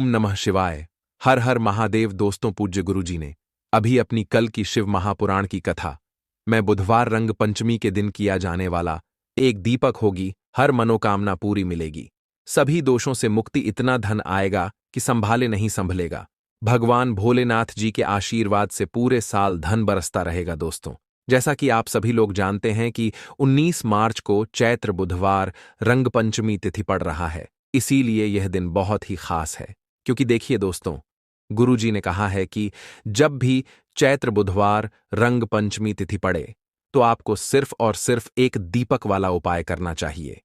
ओम नमः शिवाय। हर हर महादेव। दोस्तों, पूज्य गुरुजी ने अभी अपनी कल की शिव महापुराण की कथा मैं बुधवार रंग पंचमी के दिन किया जाने वाला एक दीपक होगी, हर मनोकामना पूरी मिलेगी, सभी दोषों से मुक्ति, इतना धन आएगा कि संभाले नहीं संभलेगा। भगवान भोलेनाथ जी के आशीर्वाद से पूरे साल धन बरसता रहेगा। दोस्तों, जैसा कि आप सभी लोग जानते हैं कि 19 मार्च को चैत्र बुधवार रंग पंचमी तिथि पड़ रहा है, इसीलिए यह दिन बहुत ही खास है। क्योंकि देखिए दोस्तों, गुरुजी ने कहा है कि जब भी चैत्र बुधवार रंग पंचमी तिथि पड़े तो आपको सिर्फ और सिर्फ एक दीपक वाला उपाय करना चाहिए।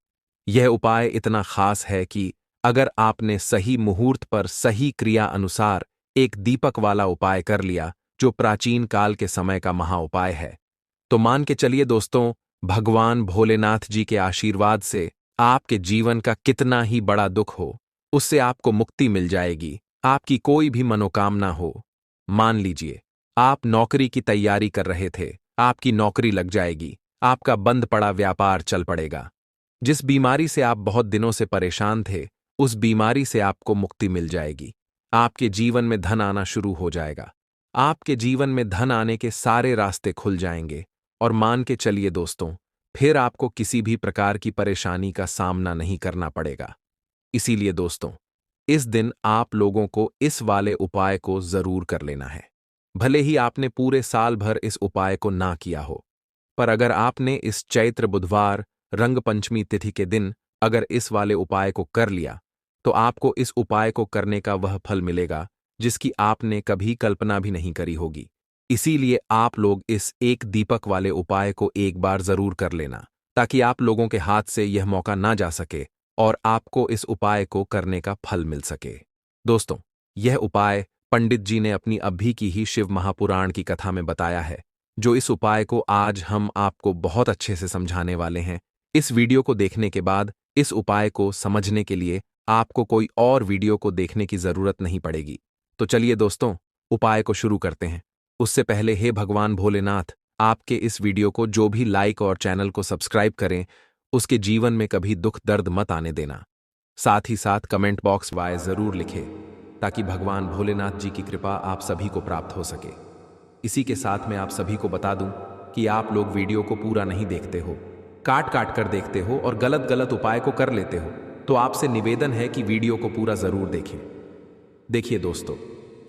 यह उपाय इतना खास है कि अगर आपने सही मुहूर्त पर सही क्रिया अनुसार एक दीपक वाला उपाय कर लिया, जो प्राचीन काल के समय का महा उपाय है, तो मान के चलिए दोस्तों, भगवान भोलेनाथ जी के आशीर्वाद से आपके जीवन का कितना ही बड़ा दुख हो, उससे आपको मुक्ति मिल जाएगी। आपकी कोई भी मनोकामना हो, मान लीजिए आप नौकरी की तैयारी कर रहे थे, आपकी नौकरी लग जाएगी, आपका बंद पड़ा व्यापार चल पड़ेगा। जिस बीमारी से आप बहुत दिनों से परेशान थे, उस बीमारी से आपको मुक्ति मिल जाएगी। आपके जीवन में धन आना शुरू हो जाएगा। आपके जीवन में धन आने के सारे रास्ते खुल जाएंगे और मान के चलिए दोस्तों, फिर आपको किसी भी प्रकार की परेशानी का सामना नहीं करना पड़ेगा। इसीलिए दोस्तों, इस दिन आप लोगों को इस वाले उपाय को जरूर कर लेना है। भले ही आपने पूरे साल भर इस उपाय को ना किया हो, पर अगर आपने इस चैत्र बुधवार रंग पंचमी तिथि के दिन अगर इस वाले उपाय को कर लिया, तो आपको इस उपाय को करने का वह फल मिलेगा जिसकी आपने कभी कल्पना भी नहीं करी होगी। इसीलिए आप लोग इस एक दीपक वाले उपाय को एक बार जरूर कर लेना, ताकि आप लोगों के हाथ से यह मौका ना जा सके और आपको इस उपाय को करने का फल मिल सके। दोस्तों, यह उपाय पंडित जी ने अपनी अभी की ही शिव महापुराण की कथा में बताया है, जो इस उपाय को आज हम आपको बहुत अच्छे से समझाने वाले हैं। इस वीडियो को देखने के बाद इस उपाय को समझने के लिए आपको कोई और वीडियो को देखने की जरूरत नहीं पड़ेगी। तो चलिए दोस्तों, उपाय को शुरू करते हैं। उससे पहले हे भगवान भोलेनाथ, आपके इस वीडियो को जो भी लाइक और चैनल को सब्सक्राइब करें, उसके जीवन में कभी दुख दर्द मत आने देना। साथ ही साथ कमेंट बॉक्स वाय जरूर लिखें, ताकि भगवान भोलेनाथ जी की कृपा आप सभी को प्राप्त हो सके। इसी के साथ मैं आप सभी को बता दूं कि आप लोग वीडियो को पूरा नहीं देखते हो, काट काट कर देखते हो और गलत गलत उपाय को कर लेते हो, तो आपसे निवेदन है कि वीडियो को पूरा जरूर देखें। देखिए दोस्तों,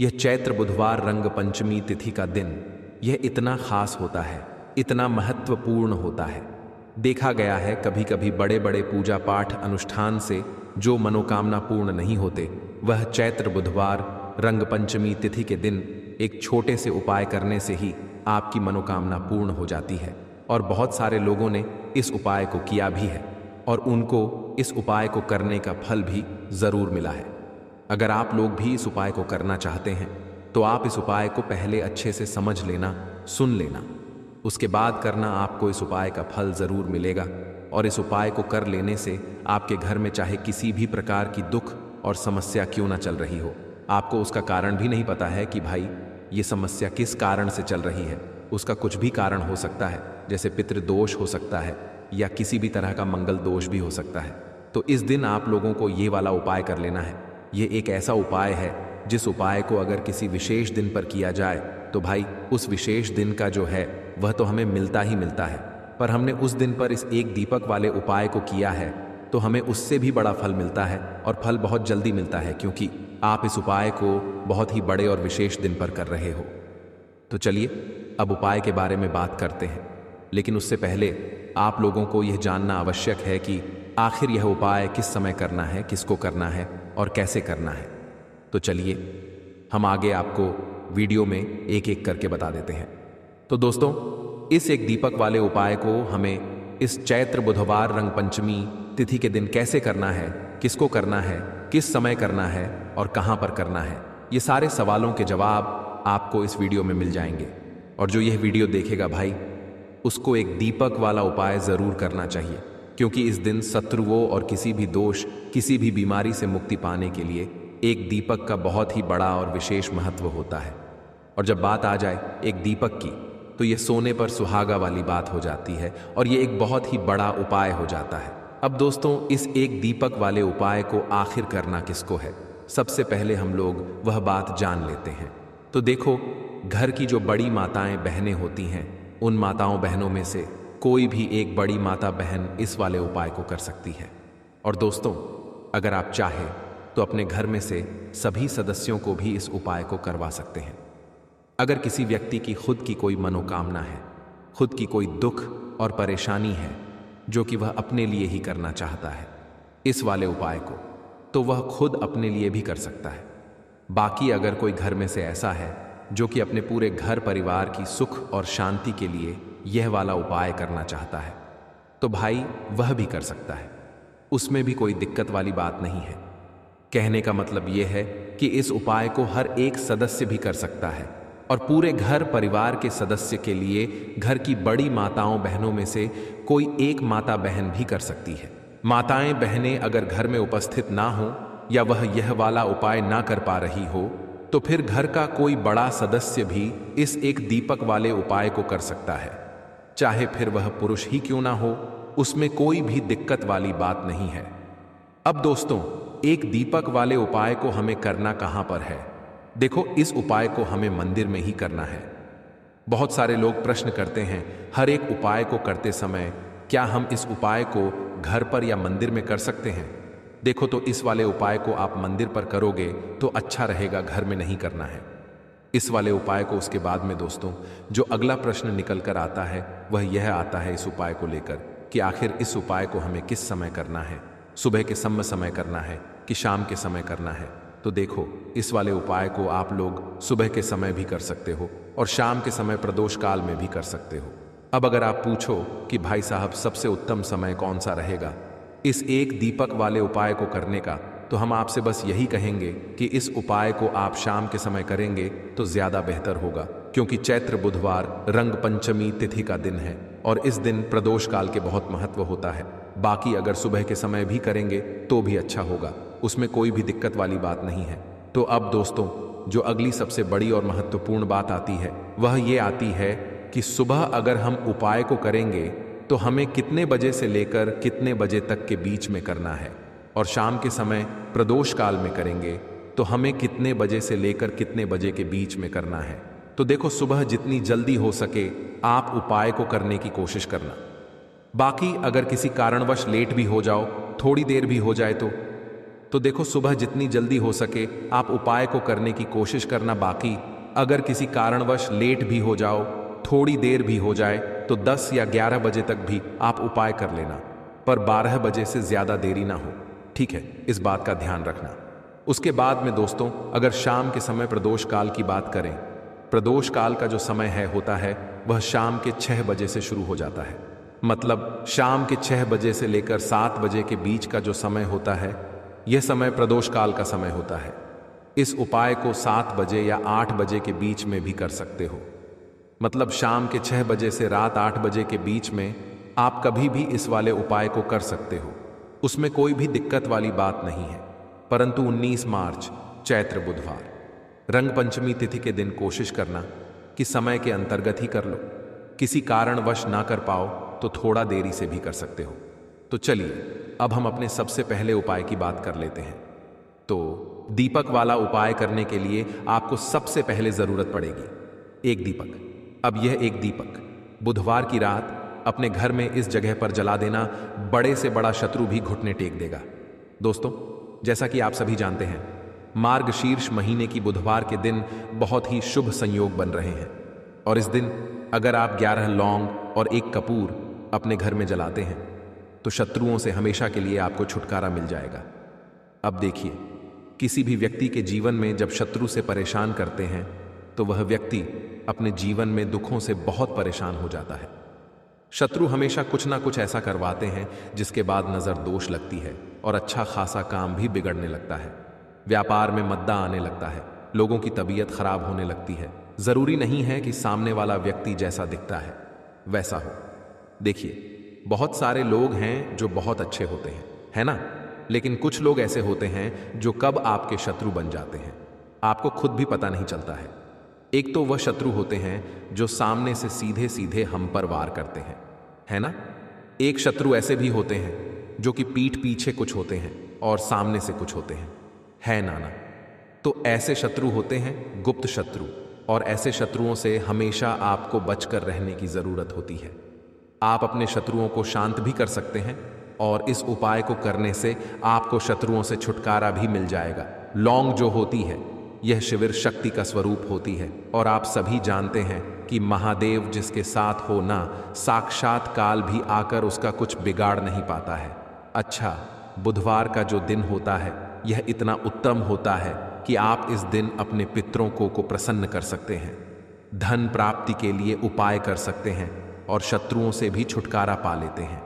यह चैत्र बुधवार रंग पंचमी तिथि का दिन यह इतना खास होता है, इतना महत्वपूर्ण होता है। देखा गया है कभी कभी बड़े बड़े पूजा पाठ अनुष्ठान से जो मनोकामना पूर्ण नहीं होते, वह चैत्र बुधवार रंग पंचमी तिथि के दिन एक छोटे से उपाय करने से ही आपकी मनोकामना पूर्ण हो जाती है। और बहुत सारे लोगों ने इस उपाय को किया भी है और उनको इस उपाय को करने का फल भी जरूर मिला है। अगर आप लोग भी इस उपाय को करना चाहते हैं, तो आप इस उपाय को पहले अच्छे से समझ लेना, सुन लेना, उसके बाद करना। आपको इस उपाय का फल जरूर मिलेगा और इस उपाय को कर लेने से आपके घर में चाहे किसी भी प्रकार की दुख और समस्या क्यों ना चल रही हो, आपको उसका कारण भी नहीं पता है कि भाई ये समस्या किस कारण से चल रही है। उसका कुछ भी कारण हो सकता है, जैसे पितृदोष हो सकता है या किसी भी तरह का मंगल दोष भी हो सकता है। तो इस दिन आप लोगों को ये वाला उपाय कर लेना है। ये एक ऐसा उपाय है जिस उपाय को अगर किसी विशेष दिन पर किया जाए, तो भाई उस विशेष दिन का जो है वह तो हमें मिलता ही मिलता है, पर हमने उस दिन पर इस एक दीपक वाले उपाय को किया है तो हमें उससे भी बड़ा फल मिलता है और फल बहुत जल्दी मिलता है, क्योंकि आप इस उपाय को बहुत ही बड़े और विशेष दिन पर कर रहे हो। तो चलिए अब उपाय के बारे में बात करते हैं, लेकिन उससे पहले आप लोगों को यह जानना आवश्यक है कि आखिर यह उपाय किस समय करना है, किसको करना है और कैसे करना है। तो चलिए हम आगे आपको वीडियो में एक एक करके बता देते हैं। तो दोस्तों, इस एक दीपक वाले उपाय को हमें इस चैत्र बुधवार रंग पंचमी तिथि के दिन कैसे करना है, किसको करना है, किस समय करना है और कहां पर करना है, ये सारे सवालों के जवाब आपको इस वीडियो में मिल जाएंगे। और जो यह वीडियो देखेगा भाई, उसको एक दीपक वाला उपाय जरूर करना चाहिए, क्योंकि इस दिन शत्रुओं और किसी भी दोष, किसी भी बीमारी से मुक्ति पाने के लिए एक दीपक का बहुत ही बड़ा और विशेष महत्व होता है। और जब बात आ जाए एक दीपक की, तो यह सोने पर सुहागा वाली बात हो जाती है और यह एक बहुत ही बड़ा उपाय हो जाता है। अब दोस्तों, इस एक दीपक वाले उपाय को आखिर करना किसको है, सबसे पहले हम लोग वह बात जान लेते हैं। तो देखो, घर की जो बड़ी माताएं बहनें होती हैं, उन माताओं बहनों में से कोई भी एक बड़ी माता बहन इस वाले उपाय को कर सकती है। और दोस्तों, अगर आप चाहें तो अपने घर में से सभी सदस्यों को भी इस उपाय को करवा सकते हैं। अगर किसी व्यक्ति की खुद की कोई मनोकामना है, खुद की कोई दुख और परेशानी है जो कि वह अपने लिए ही करना चाहता है इस वाले उपाय को, तो वह खुद अपने लिए भी कर सकता है। बाकी अगर कोई घर में से ऐसा है जो कि अपने पूरे घर परिवार की सुख और शांति के लिए यह वाला उपाय करना चाहता है, तो भाई वह भी कर सकता है। उसमें भी कोई दिक्कत वाली बात नहीं है। कहने का मतलब यह है कि इस उपाय को हर एक सदस्य भी कर सकता है और पूरे घर परिवार के सदस्य के लिए घर की बड़ी माताओं बहनों में से कोई एक माता बहन भी कर सकती है। माताएं बहनें अगर घर में उपस्थित ना हो या वह यह वाला उपाय ना कर पा रही हो, तो फिर घर का कोई बड़ा सदस्य भी इस एक दीपक वाले उपाय को कर सकता है। चाहे फिर वह पुरुष ही क्यों ना हो, उसमें कोई भी दिक्कत वाली बात नहीं है। अब दोस्तों, एक दीपक वाले उपाय को हमें करना कहां पर है? देखो, इस उपाय को हमें मंदिर में ही करना है। बहुत सारे लोग प्रश्न करते हैं, हर एक उपाय को करते समय क्या हम इस उपाय को घर पर या मंदिर में कर सकते हैं? देखो, तो इस वाले उपाय को आप मंदिर पर करोगे तो अच्छा रहेगा, घर में नहीं करना है इस वाले उपाय को। उसके बाद में दोस्तों, जो अगला प्रश्न निकल कर आता है वह यह आता है इस उपाय को लेकर कि आखिर इस उपाय को हमें किस समय करना है, सुबह के समय करना है कि शाम के समय करना है? तो देखो, इस वाले उपाय को आप लोग सुबह के समय भी कर सकते हो और शाम के समय प्रदोष काल में भी कर सकते हो। अब अगर आप पूछो कि भाई साहब सबसे उत्तम समय कौन सा रहेगा इस एक दीपक वाले उपाय को करने का, तो हम आपसे बस यही कहेंगे कि इस उपाय को आप शाम के समय करेंगे तो ज्यादा बेहतर होगा, क्योंकि चैत्र बुधवार रंग पंचमी तिथि का दिन है और इस दिन प्रदोष काल के बहुत महत्व होता है। बाकी अगर सुबह के समय भी करेंगे तो भी अच्छा होगा, उसमें कोई भी दिक्कत वाली बात नहीं है। तो अब दोस्तों, जो अगली सबसे बड़ी और महत्वपूर्ण बात आती है वह ये आती है कि सुबह अगर हम उपाय को करेंगे तो हमें कितने बजे से लेकर कितने बजे तक के बीच में करना है, और शाम के समय प्रदोष काल में करेंगे तो हमें कितने बजे से लेकर कितने बजे के बीच में करना है। तो देखो, सुबह जितनी जल्दी हो सके आप उपाय को करने की कोशिश करना। बाकी अगर किसी कारणवश लेट भी हो जाओ, थोड़ी देर भी हो जाए तो देखो, सुबह जितनी जल्दी हो सके आप उपाय को करने की कोशिश करना। बाकी अगर किसी कारणवश लेट भी हो जाओ, थोड़ी देर भी हो जाए, तो 10 या 11 बजे तक भी आप उपाय कर लेना, पर 12 बजे से ज्यादा देरी ना हो, ठीक है? इस बात का ध्यान रखना। उसके बाद में दोस्तों, अगर शाम के समय प्रदोष काल की बात करें, प्रदोष काल का जो समय होता है वह शाम के 6 बजे से शुरू हो जाता है। मतलब शाम के 6 बजे से लेकर 7 बजे के बीच का जो समय होता है, यह समय प्रदोष काल का समय होता है। इस उपाय को 7 बजे या 8 बजे के बीच में भी कर सकते हो। मतलब शाम के 6 बजे से रात 8 बजे के बीच में आप कभी भी इस वाले उपाय को कर सकते हो, उसमें कोई भी दिक्कत वाली बात नहीं है। परंतु 19 मार्च चैत्र बुधवार रंग पंचमी तिथि के दिन कोशिश करना कि समय के अंतर्गत ही कर लो। किसी कारणवश ना कर पाओ तो थोड़ा देरी से भी कर सकते हो। तो चलिए, अब हम अपने सबसे पहले उपाय की बात कर लेते हैं। तो दीपक वाला उपाय करने के लिए आपको सबसे पहले जरूरत पड़ेगी एक दीपक। अब यह एक दीपक बुधवार की रात अपने घर में इस जगह पर जला देना, बड़े से बड़ा शत्रु भी घुटने टेक देगा। दोस्तों, जैसा कि आप सभी जानते हैं, मार्गशीर्ष महीने की बुधवार के दिन बहुत ही शुभ संयोग बन रहे हैं, और इस दिन अगर आप 11 लौंग और 1 कपूर अपने घर में जलाते हैं तो शत्रुओं से हमेशा के लिए आपको छुटकारा मिल जाएगा। अब देखिए, किसी भी व्यक्ति के जीवन में जब शत्रु से परेशान करते हैं तो वह व्यक्ति अपने जीवन में दुखों से बहुत परेशान हो जाता है। शत्रु हमेशा कुछ ना कुछ ऐसा करवाते हैं जिसके बाद नजर दोष लगती है और अच्छा खासा काम भी बिगड़ने लगता है। व्यापार में मद्दा आने लगता है, लोगों की तबीयत खराब होने लगती है। जरूरी नहीं है कि सामने वाला व्यक्ति जैसा दिखता है वैसा हो। देखिए, बहुत सारे लोग हैं जो बहुत अच्छे होते हैं, है ना? लेकिन कुछ लोग ऐसे होते हैं जो कब आपके शत्रु बन जाते हैं आपको खुद भी पता नहीं चलता है। एक तो वह शत्रु होते हैं जो सामने से सीधे सीधे हम पर वार करते हैं, है ना? एक शत्रु ऐसे भी होते हैं जो कि पीठ पीछे कुछ होते हैं और सामने से कुछ होते हैं, है नाना। तो ऐसे शत्रु होते हैं गुप्त शत्रु, और ऐसे शत्रुओं से हमेशा आपको बचकर रहने की जरूरत होती है। आप अपने शत्रुओं को शांत भी कर सकते हैं, और इस उपाय को करने से आपको शत्रुओं से छुटकारा भी मिल जाएगा। लौंग जो होती है, यह शिविर शक्ति का स्वरूप होती है, और आप सभी जानते हैं कि महादेव जिसके साथ हो ना, साक्षात काल भी आकर उसका कुछ बिगाड़ नहीं पाता है। अच्छा, बुधवार का जो दिन होता है यह इतना उत्तम होता है कि आप इस दिन अपने पितरों को प्रसन्न कर सकते हैं, धन प्राप्ति के लिए उपाय कर सकते हैं, और शत्रुओं से भी छुटकारा पा लेते हैं।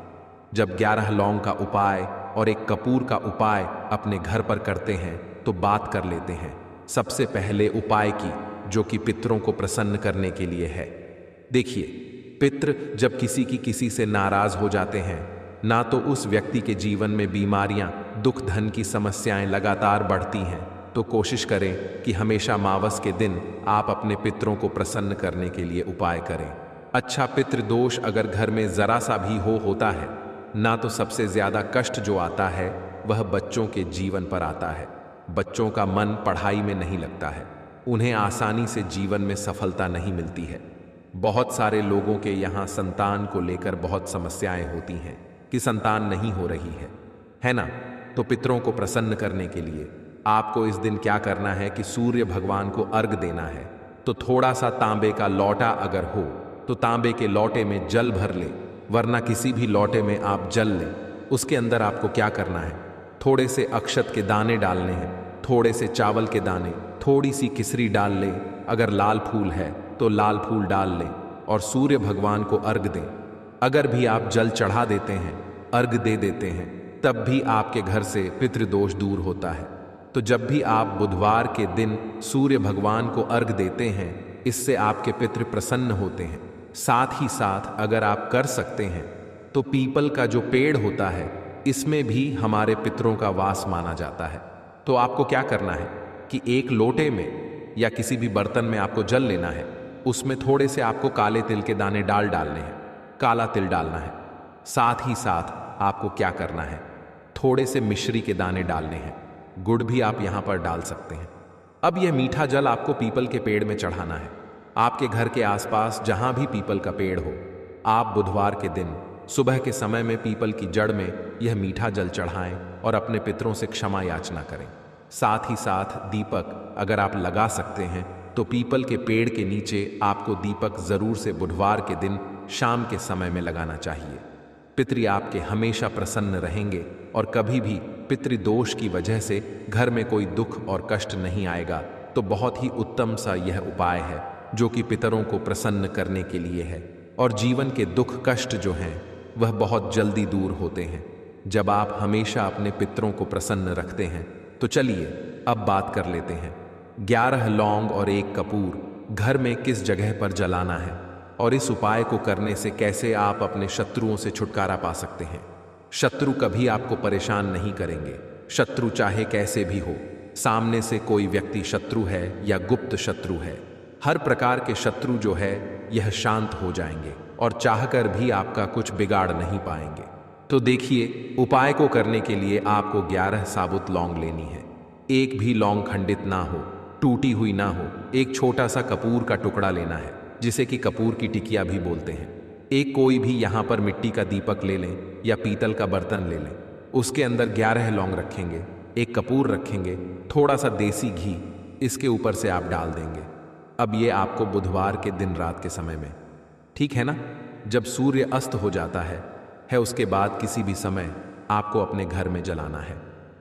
जब 11 लौंग का उपाय और एक कपूर का उपाय अपने घर पर करते हैं तो बात कर लेते हैं सबसे पहले उपाय की, जो कि पितरों को प्रसन्न करने के लिए है। देखिए, पितृ जब किसी से नाराज हो जाते हैं ना, तो उस व्यक्ति के जीवन में बीमारियां, दुख, धन की समस्याएं लगातार बढ़ती हैं। तो कोशिश करें कि हमेशा अमावस के दिन आप अपने पितरों को प्रसन्न करने के लिए उपाय करें। अच्छा, पितृदोष अगर घर में जरा सा भी होता है ना, तो सबसे ज्यादा कष्ट जो आता है वह बच्चों के जीवन पर आता है। बच्चों का मन पढ़ाई में नहीं लगता है, उन्हें आसानी से जीवन में सफलता नहीं मिलती है। बहुत सारे लोगों के यहाँ संतान को लेकर बहुत समस्याएं होती हैं कि संतान नहीं हो रही है ना। तो पितरों को प्रसन्न करने के लिए आपको इस दिन क्या करना है कि सूर्य भगवान को अर्घ देना है। तो थोड़ा सा तांबे का लौटा अगर हो तो तांबे के लौटे में जल भर ले, वरना किसी भी लौटे में आप जल लें। उसके अंदर आपको क्या करना है, थोड़े से अक्षत के दाने डालने हैं, थोड़े से चावल के दाने, थोड़ी सी किसरी डाल लें, अगर लाल फूल है तो लाल फूल डाल लें, और सूर्य भगवान को अर्घ दें। अगर भी आप जल चढ़ा देते हैं, अर्घ दे देते हैं, तब भी आपके घर से पितृदोष दूर होता है। तो जब भी आप बुधवार के दिन सूर्य भगवान को अर्घ देते हैं, इससे आपके पितृ प्रसन्न होते हैं। साथ ही साथ अगर आप कर सकते हैं तो पीपल का जो पेड़ होता है, इसमें भी हमारे पितरों का वास माना जाता है। तो आपको क्या करना है कि एक लोटे में या किसी भी बर्तन में आपको जल लेना है, उसमें थोड़े से आपको काले तिल के दाने डालने हैं, काला तिल डालना है। साथ ही साथ आपको क्या करना है, थोड़े से मिश्री के दाने डालने हैं, गुड़ भी आप यहां पर डाल सकते हैं। अब यह मीठा जल आपको पीपल के पेड़ में चढ़ाना है। आपके घर के आसपास जहां भी पीपल का पेड़ हो, आप बुधवार के दिन सुबह के समय में पीपल की जड़ में यह मीठा जल चढ़ाएं और अपने पितरों से क्षमा याचना करें। साथ ही साथ दीपक अगर आप लगा सकते हैं तो पीपल के पेड़ के नीचे आपको दीपक जरूर से बुधवार के दिन शाम के समय में लगाना चाहिए। पितृ आपके हमेशा प्रसन्न रहेंगे और कभी भी पितृदोष की वजह से घर में कोई दुख और कष्ट नहीं आएगा। तो बहुत ही उत्तम सा यह उपाय है जो कि पितरों को प्रसन्न करने के लिए है, और जीवन के दुख कष्ट जो हैं वह बहुत जल्दी दूर होते हैं जब आप हमेशा अपने पितरों को प्रसन्न रखते हैं। तो चलिए अब बात कर लेते हैं 11 लौंग और 1 कपूर घर में किस जगह पर जलाना है, और इस उपाय को करने से कैसे आप अपने शत्रुओं से छुटकारा पा सकते हैं। शत्रु कभी आपको परेशान नहीं करेंगे, शत्रु चाहे कैसे भी हो, सामने से कोई व्यक्ति शत्रु है या गुप्त शत्रु है, हर प्रकार के शत्रु जो है यह शांत हो जाएंगे और चाहकर भी आपका कुछ बिगाड़ नहीं पाएंगे। तो देखिए, उपाय को करने के लिए आपको 11 साबुत लौंग लेनी है। एक भी लौंग खंडित ना हो, टूटी हुई ना हो। एक छोटा सा कपूर का टुकड़ा लेना है, जिसे कि कपूर की टिकिया भी बोलते हैं। एक कोई भी यहाँ पर मिट्टी का दीपक ले लें या पीतल का बर्तन ले लें, उसके अंदर 11 लौंग रखेंगे, एक कपूर रखेंगे, थोड़ा सा देसी घी इसके ऊपर से आप डाल देंगे। अब ये आपको बुधवार के दिन रात के समय में, ठीक है ना, जब सूर्य अस्त हो जाता है उसके बाद किसी भी समय आपको अपने घर में जलाना है,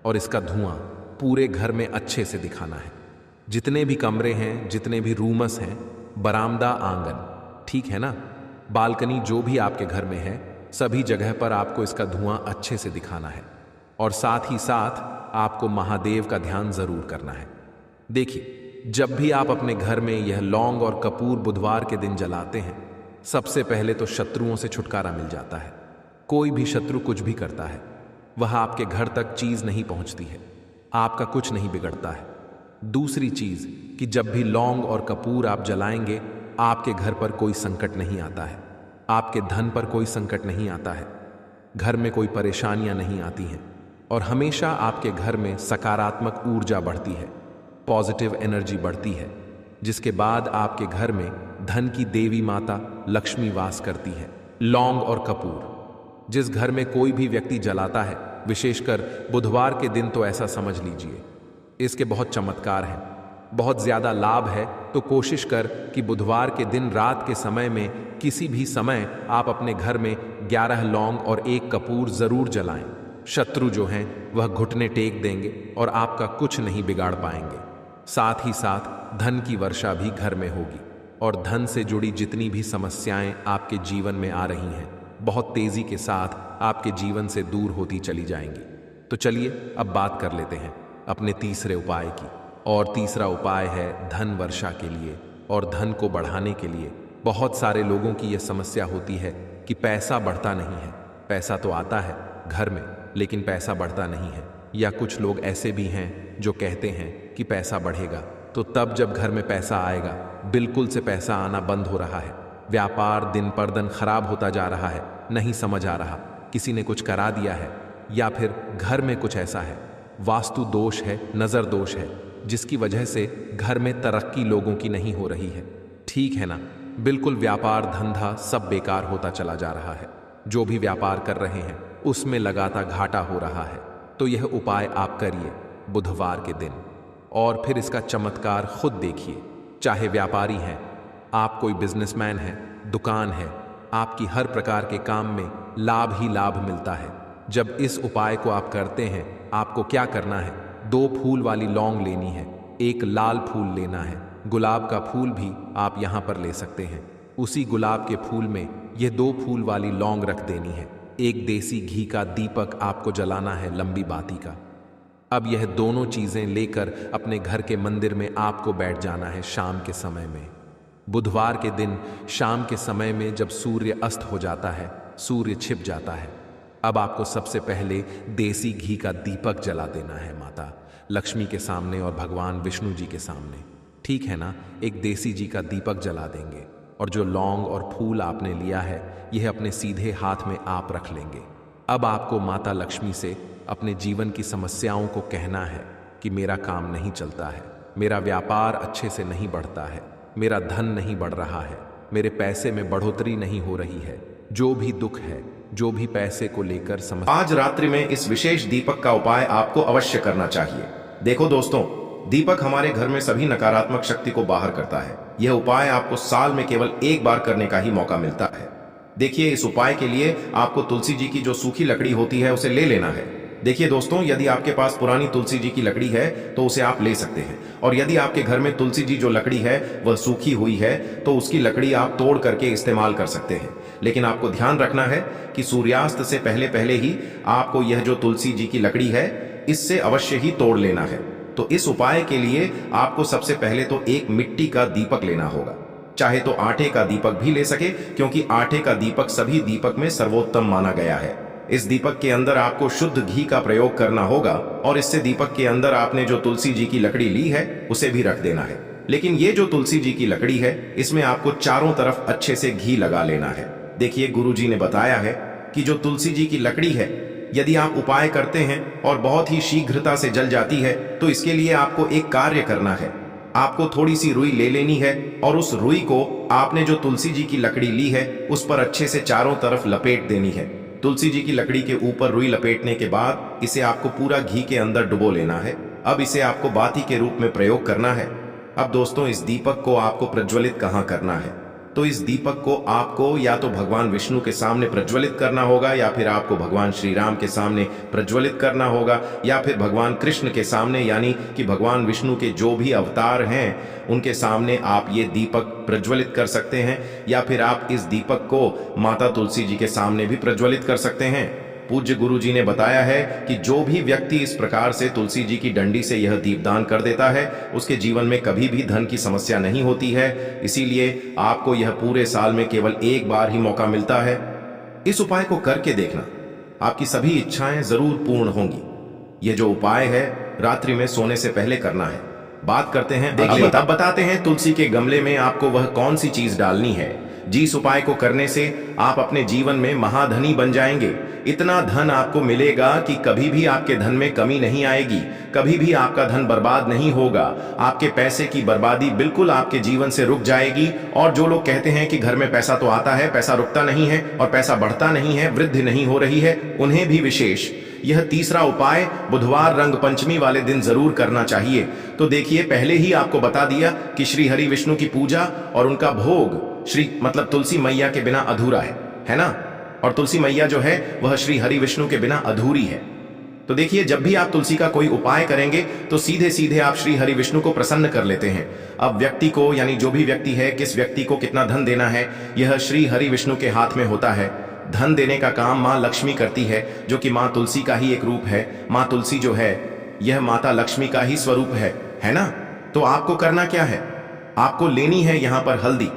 और इसका धुआं पूरे घर में अच्छे से दिखाना है। जितने भी कमरे हैं, जितने भी रूम्स हैं, बरामदा, आंगन, ठीक है ना, बालकनी, जो भी आपके घर में है, सभी जगह पर आपको इसका धुआं अच्छे से दिखाना है। और साथ ही साथ आपको महादेव का ध्यान जरूर करना है। देखिए, जब भी आप अपने घर में यह लौंग और कपूर बुधवार के दिन जलाते हैं, सबसे पहले तो शत्रुओं से छुटकारा मिल जाता है। कोई भी शत्रु कुछ भी करता है, वह आपके घर तक चीज नहीं पहुंचती है, आपका कुछ नहीं बिगड़ता है। दूसरी चीज कि जब भी लौंग और कपूर आप जलाएंगे, आपके घर पर कोई संकट नहीं आता है, आपके धन पर कोई संकट नहीं आता है, घर में कोई परेशानियां नहीं आती हैं। और हमेशा आपके घर में सकारात्मक ऊर्जा बढ़ती है, पॉजिटिव एनर्जी बढ़ती है, जिसके बाद आपके घर में धन की देवी माता लक्ष्मी वास करती है। लौंग और कपूर जिस घर में कोई भी व्यक्ति जलाता है, विशेषकर बुधवार के दिन, तो ऐसा समझ लीजिए इसके बहुत चमत्कार हैं, बहुत ज्यादा लाभ है। तो कोशिश कर कि बुधवार के दिन रात के समय में किसी भी समय आप अपने घर में 11 लौंग और 1 कपूर जरूर जलाएं। शत्रु जो हैं वह घुटने टेक देंगे और आपका कुछ नहीं बिगाड़ पाएंगे। साथ ही साथ धन की वर्षा भी घर में होगी और धन से जुड़ी जितनी भी समस्याएं आपके जीवन में आ रही हैं, बहुत तेजी के साथ आपके जीवन से दूर होती चली जाएंगी। तो चलिए अब बात कर लेते हैं अपने तीसरे उपाय की। और तीसरा उपाय है धन वर्षा के लिए और धन को बढ़ाने के लिए। बहुत सारे लोगों की यह समस्या होती है कि पैसा बढ़ता नहीं है। पैसा तो आता है घर में, लेकिन पैसा बढ़ता नहीं है। या कुछ लोग ऐसे भी हैं जो कहते हैं कि पैसा बढ़ेगा, तो तब जब घर में पैसा आएगा, बिल्कुल से पैसा आना बंद हो रहा है। व्यापार दिन पर दिन खराब होता जा रहा है, नहीं समझ आ रहा, किसी ने कुछ करा दिया है या फिर घर में कुछ ऐसा है, वास्तु दोष है, नजर दोष है, जिसकी वजह से घर में तरक्की लोगों की नहीं हो रही है। ठीक है ना? बिल्कुल व्यापार धंधा सब बेकार होता चला जा रहा है। जो भी व्यापार कर रहे हैं उसमें लगातार घाटा हो रहा है। तो यह उपाय आप करिए बुधवार के दिन और फिर इसका चमत्कार खुद देखिए। चाहे व्यापारी हैं, आप कोई बिजनेसमैन हैं, दुकान है, आपकी हर प्रकार के काम में लाभ ही लाभ मिलता है। जब इस उपाय को आप करते हैं, आपको क्या करना है? 2 फूल वाली लौंग लेनी है, 1 लाल फूल लेना है, गुलाब का फूल भी आप यहाँ पर ले सकते हैं। उसी गुलाब के फूल में ये 2 फूल वाली लौंग रख देनी है। 1 देसी घी का दीपक आपको जलाना है, लंबी बाती का। अब यह दोनों चीजें लेकर अपने घर के मंदिर में आपको बैठ जाना है शाम के समय में। बुधवार के दिन शाम के समय में जब सूर्य अस्त हो जाता है, सूर्य छिप जाता है, अब आपको सबसे पहले देसी घी का दीपक जला देना है माता लक्ष्मी के सामने और भगवान विष्णु जी के सामने। ठीक है ना? एक देसी घी का दीपक जला देंगे और जो लौंग और फूल आपने लिया है, यह अपने सीधे हाथ में आप रख लेंगे। अब आपको माता लक्ष्मी से अपने जीवन की समस्याओं को कहना है कि मेरा काम नहीं चलता है, मेरा व्यापार अच्छे से नहीं बढ़ता है, मेरा धन नहीं बढ़ रहा है, मेरे पैसे में बढ़ोतरी नहीं हो रही है, जो भी दुख है, जो भी पैसे को लेकर समस्या। आज रात्रि में इस विशेष दीपक का उपाय आपको अवश्य करना चाहिए। देखो दोस्तों, दीपक हमारे घर में सभी नकारात्मक शक्ति को बाहर करता है। यह उपाय आपको साल में केवल 1 बार करने का ही मौका मिलता है। देखिए, इस उपाय के लिए आपको तुलसी जी की जो सूखी लकड़ी होती है उसे ले लेना है। देखिए दोस्तों, यदि आपके पास पुरानी तुलसी जी की लकड़ी है तो उसे आप ले सकते हैं, और यदि आपके घर में तुलसी जी जो लकड़ी है वह सूखी हुई है तो उसकी लकड़ी आप तोड़ करके इस्तेमाल कर सकते हैं। लेकिन आपको ध्यान रखना है कि सूर्यास्त से पहले पहले ही आपको यह जो तुलसी जी की लकड़ी है इससे अवश्य ही तोड़ लेना है। तो इस उपाय के लिए आपको सबसे पहले तो एक मिट्टी का दीपक लेना होगा। चाहे तो आटे का दीपक भी ले सके, क्योंकि आटे का दीपक सभी दीपक में सर्वोत्तम माना गया है। इस दीपक के अंदर आपको शुद्ध घी का प्रयोग करना होगा और इससे दीपक के अंदर आपने जो तुलसी जी की लकड़ी ली है उसे भी रख देना है। लेकिन ये जो तुलसी जी की लकड़ी है इसमें आपको चारों तरफ अच्छे से घी लगा लेना है। देखिए, गुरु जी ने बताया है कि जो तुलसी जी की लकड़ी है, यदि आप उपाय करते हैं और बहुत ही शीघ्रता से जल जाती है, तो इसके लिए आपको एक कार्य करना है। आपको थोड़ी सी रुई ले लेनी है और उस रुई को आपने जो तुलसी जी की लकड़ी ली है उस पर अच्छे से चारों तरफ लपेट देनी है। तुलसी जी की लकड़ी के ऊपर रुई लपेटने के बाद इसे आपको पूरा घी के अंदर डुबो लेना है। अब इसे आपको बाती के रूप में प्रयोग करना है। अब दोस्तों, इस दीपक को आपको प्रज्वलित कहाँ करना है? तो इस दीपक को आपको या तो भगवान विष्णु के सामने प्रज्वलित करना होगा, या फिर आपको भगवान श्री राम के सामने प्रज्वलित करना होगा, या फिर भगवान कृष्ण के सामने, यानी कि भगवान विष्णु के जो भी अवतार हैं उनके सामने आप ये दीपक प्रज्वलित कर सकते हैं, या फिर आप इस दीपक को माता तुलसी जी के सामने भी प्रज्वलित कर सकते हैं। पूज्य गुरु जी ने बताया है कि जो भी व्यक्ति इस प्रकार से तुलसी जी की डंडी से यह दीपदान कर देता है उसके जीवन में कभी भी धन की समस्या नहीं होती है। इसीलिए आपको यह पूरे साल में केवल 1 बार ही मौका मिलता है। इस उपाय को करके देखना, आपकी सभी इच्छाएं जरूर पूर्ण होंगी। यह जो उपाय है रात्रि में सोने से पहले करना है। बात करते हैं, अब बताते हैं तुलसी के गमले में आपको वह कौन सी चीज डालनी है जिस उपाय को करने से आप अपने जीवन में महाधनी बन जाएंगे। इतना धन आपको मिलेगा कि कभी भी आपके धन में कमी नहीं आएगी, कभी भी आपका धन बर्बाद नहीं होगा। आपके पैसे की बर्बादी बिल्कुल आपके जीवन से रुक जाएगी। और जो लोग कहते हैं कि घर में पैसा तो आता है, पैसा रुकता नहीं है और पैसा बढ़ता नहीं है, वृद्धि नहीं हो रही है, उन्हें भी विशेष यह तीसरा उपाय बुधवार रंग पंचमी वाले दिन जरूर करना चाहिए। तो देखिए, पहले ही आपको बता दिया कि श्री हरि विष्णु की पूजा और उनका भोग श्री मतलब तुलसी मैया के बिना अधूरा है ना। और तुलसी मैया जो है वह श्री हरि विष्णु के बिना अधूरी है। तो देखिए, जब भी आप तुलसी का कोई उपाय करेंगे तो सीधे सीधे आप श्री हरि विष्णु को प्रसन्न कर लेते हैं। अब व्यक्ति को, यानी जो भी व्यक्ति है, किस व्यक्ति को कितना धन देना है, यह श्री हरि विष्णु के हाथ में होता है। धन देने का काम माँ लक्ष्मी करती है, जो कि माँ तुलसी का ही एक रूप है। माँ तुलसी जो है यह माता लक्ष्मी का ही स्वरूप है ना। तो आपको करना क्या है, आपको लेनी है यहाँ पर हल्दी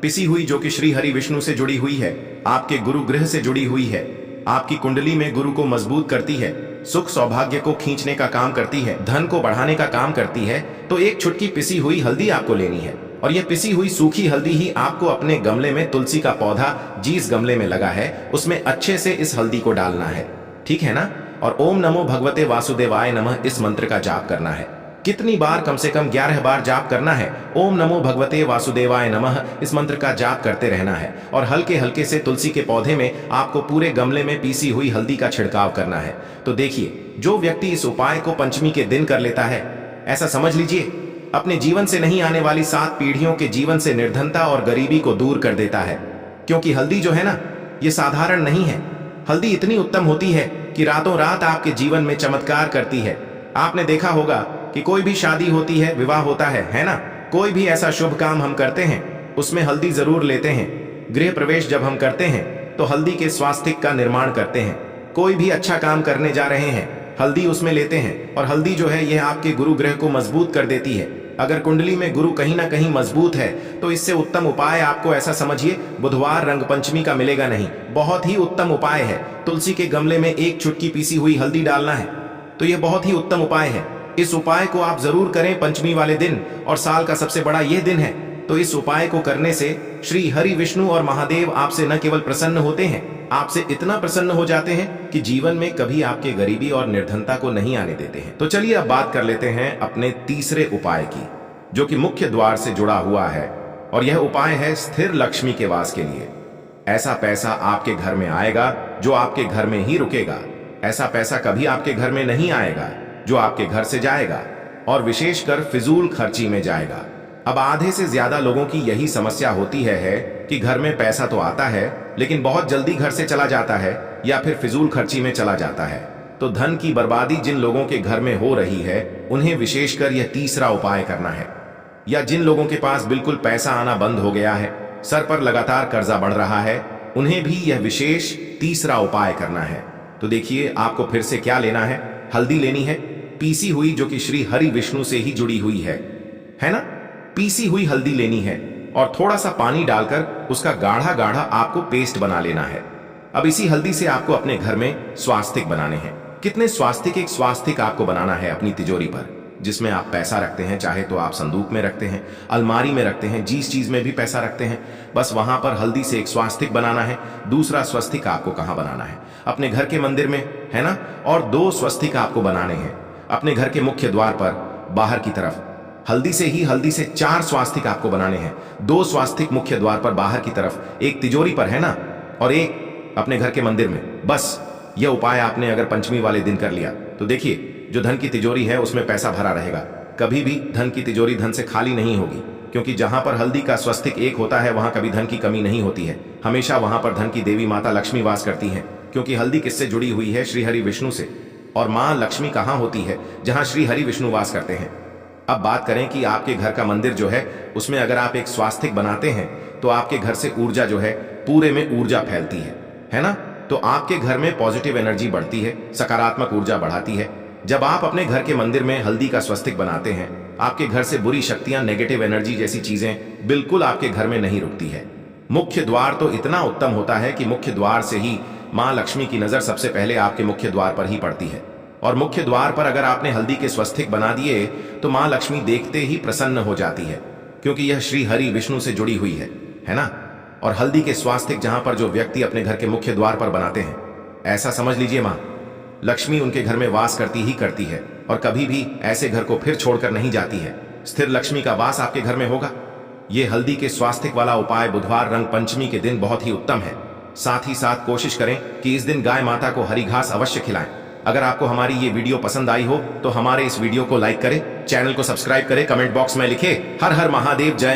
पिसी हुई, जो कि श्री हरि विष्णु से जुड़ी हुई है, आपके गुरु ग्रह से जुड़ी हुई है, आपकी कुंडली में गुरु को मजबूत करती है, सुख सौभाग्य को खींचने का काम करती है, धन को बढ़ाने का काम करती है। तो एक छुटकी पिसी हुई हल्दी आपको लेनी है और यह पिसी हुई सूखी हल्दी ही आपको अपने गमले में, तुलसी का पौधा जिस गमले में लगा है उसमें अच्छे से इस हल्दी को डालना है, ठीक है ना। और ओम नमो भगवते वासुदेवाय नमः इस मंत्र का जाप करना है। कितनी बार? कम से कम 11 बार जाप करना है। ओम नमो भगवते वासुदेवाय नमः इस मंत्र का जाप करते रहना है और हल्के हल्के से तुलसी के पौधे में आपको पूरे गमले में पीसी हुई हल्दी का छिड़काव करना है। तो देखिए, जो व्यक्ति इस उपाय को पंचमी के दिन कर लेता है, ऐसा समझ लीजिए अपने जीवन से नहीं आने वाली 7 पीढ़ियों के जीवन से निर्धनता और गरीबी को दूर कर देता है। क्योंकि हल्दी जो है ना, ये साधारण नहीं है। हल्दी इतनी उत्तम होती है कि रातों रात आपके जीवन में चमत्कार करती है। आपने देखा होगा कि कोई भी शादी होती है, विवाह होता है ना, कोई भी ऐसा शुभ काम हम करते हैं उसमें हल्दी जरूर लेते हैं। गृह प्रवेश जब हम करते हैं तो हल्दी के स्वास्तिक का निर्माण करते हैं। कोई भी अच्छा काम करने जा रहे हैं, हल्दी उसमें लेते हैं। और हल्दी जो है यह आपके गुरु ग्रह को मजबूत कर देती है। अगर कुंडली में गुरु कहीं ना कहीं मजबूत है तो इससे उत्तम उपाय आपको, ऐसा समझिए, बुधवार रंग पंचमी का मिलेगा नहीं। बहुत ही उत्तम उपाय है। तुलसी के गमले में एक छुटकी पीसी हुई हल्दी डालना है, तो यह बहुत ही उत्तम उपाय है। इस उपाय को आप जरूर करें पंचमी वाले दिन, और साल का सबसे बड़ा यह दिन है। तो इस उपाय को करने से श्री हरि विष्णु और महादेव आपसे न केवल प्रसन्न होते हैं, आपसे इतना प्रसन्न हो जाते हैं कि जीवन में कभी आपके गरीबी और निर्धनता को नहीं आने देते हैं। तो चलिए अब बात कर लेते हैं अपने तीसरे उपाय की, जो कि मुख्य द्वार से जुड़ा हुआ है। और यह उपाय है स्थिर लक्ष्मी के वास के लिए। ऐसा पैसा आपके घर में आएगा जो आपके घर में ही रुकेगा। ऐसा पैसा कभी आपके घर में नहीं आएगा जो आपके घर से जाएगा, और विशेषकर फिजूल खर्ची में जाएगा। अब आधे से ज्यादा लोगों की यही समस्या होती है कि घर में पैसा तो आता है लेकिन बहुत जल्दी घर से चला जाता है या फिर फिजूल खर्ची में चला जाता है। तो धन की बर्बादी जिन लोगों के घर में हो रही है उन्हें विशेषकर यह तीसरा उपाय करना है। या जिन लोगों के पास बिल्कुल पैसा आना बंद हो गया है, सर पर लगातार कर्जा बढ़ रहा है, उन्हें भी यह विशेष तीसरा उपाय करना है। तो देखिए, आपको फिर से क्या लेना है, हल्दी लेनी है पीसी हुई, जो कि श्री हरि विष्णु से ही जुड़ी हुई है ना। पीसी हुई हल्दी लेनी है और थोड़ा सा पानी डालकर उसका गाढ़ा गाढ़ा आपको पेस्ट बना लेना है। अब इसी हल्दी से आपको अपने घर में स्वास्तिक बनाने हैं। कितने स्वास्तिक? एक स्वास्तिक आपको बनाना है अपनी तिजोरी पर, जिसमें आप पैसा रखते हैं। चाहे तो आप संदूक में रखते हैं, अलमारी में रखते हैं, जिस चीज में भी पैसा रखते हैं, बस वहां पर हल्दी से एक स्वास्तिक बनाना है। दूसरा स्वस्तिक आपको कहां बनाना है? अपने घर के मंदिर में, है ना। और 2 स्वस्तिक आपको बनाने हैं अपने घर के मुख्य द्वार पर बाहर की तरफ। हल्दी से 4 स्वास्तिक आपको बनाने हैं। 2 स्वास्तिक मुख्य द्वार पर बाहर की तरफ, एक तिजोरी पर, है ना, और एक अपने घर के मंदिर में। बस यह उपाय आपने अगर पंचमी वाले दिन कर लिया तो देखिए, जो धन की तिजोरी है उसमें पैसा भरा रहेगा। कभी भी धन की तिजोरी धन से खाली नहीं होगी, क्योंकि जहां पर हल्दी का स्वस्तिक एक होता है वहां कभी धन की कमी नहीं होती है। हमेशा वहां पर धन की देवी माता लक्ष्मी वास करती है, क्योंकि हल्दी किससे जुड़ी हुई है? श्री हरि विष्णु से। और मां लक्ष्मी कहां होती है? जहां श्री हरि विष्णु वास करते हैं। अब बात करें कि आपके घर का मंदिर जो है उसमें अगर आप एक स्वास्तिक बनाते हैं तो आपके घर से ऊर्जा जो है, पूरे में ऊर्जा फैलती है ना। तो आपके घर में पॉजिटिव एनर्जी बढ़ती है, सकारात्मक ऊर्जा बढ़ाती है। जब आप अपने घर के मंदिर में हल्दी का स्वस्तिक बनाते हैं, आपके घर से बुरी शक्तियां, नेगेटिव एनर्जी जैसी चीजें बिल्कुल आपके घर में नहीं रुकती है। मुख्य द्वार तो इतना उत्तम होता है कि मुख्य द्वार से ही मां लक्ष्मी की नजर सबसे पहले आपके मुख्य द्वार पर ही पड़ती है। और मुख्य द्वार पर अगर आपने हल्दी के स्वस्तिक बना दिए तो मां लक्ष्मी देखते ही प्रसन्न हो जाती है, क्योंकि यह श्री हरि विष्णु से जुड़ी हुई है ना। और हल्दी के स्वास्तिक जहां पर जो व्यक्ति अपने घर के मुख्य द्वार पर बनाते हैं, ऐसा समझ लीजिए मां लक्ष्मी उनके घर में वास करती ही करती है और कभी भी ऐसे घर को फिर छोड़कर नहीं जाती है। स्थिर लक्ष्मी का वास आपके घर में होगा। ये हल्दी के स्वास्तिक वाला उपाय बुधवार रंग पंचमी के दिन बहुत ही उत्तम है। साथ ही साथ कोशिश करें कि इस दिन गाय माता को हरी घास अवश्य खिलाएं। अगर आपको हमारी ये वीडियो पसंद आई हो तो हमारे इस वीडियो को लाइक करें, चैनल को सब्सक्राइब करें, कमेंट बॉक्स में लिखें हर हर महादेव जय।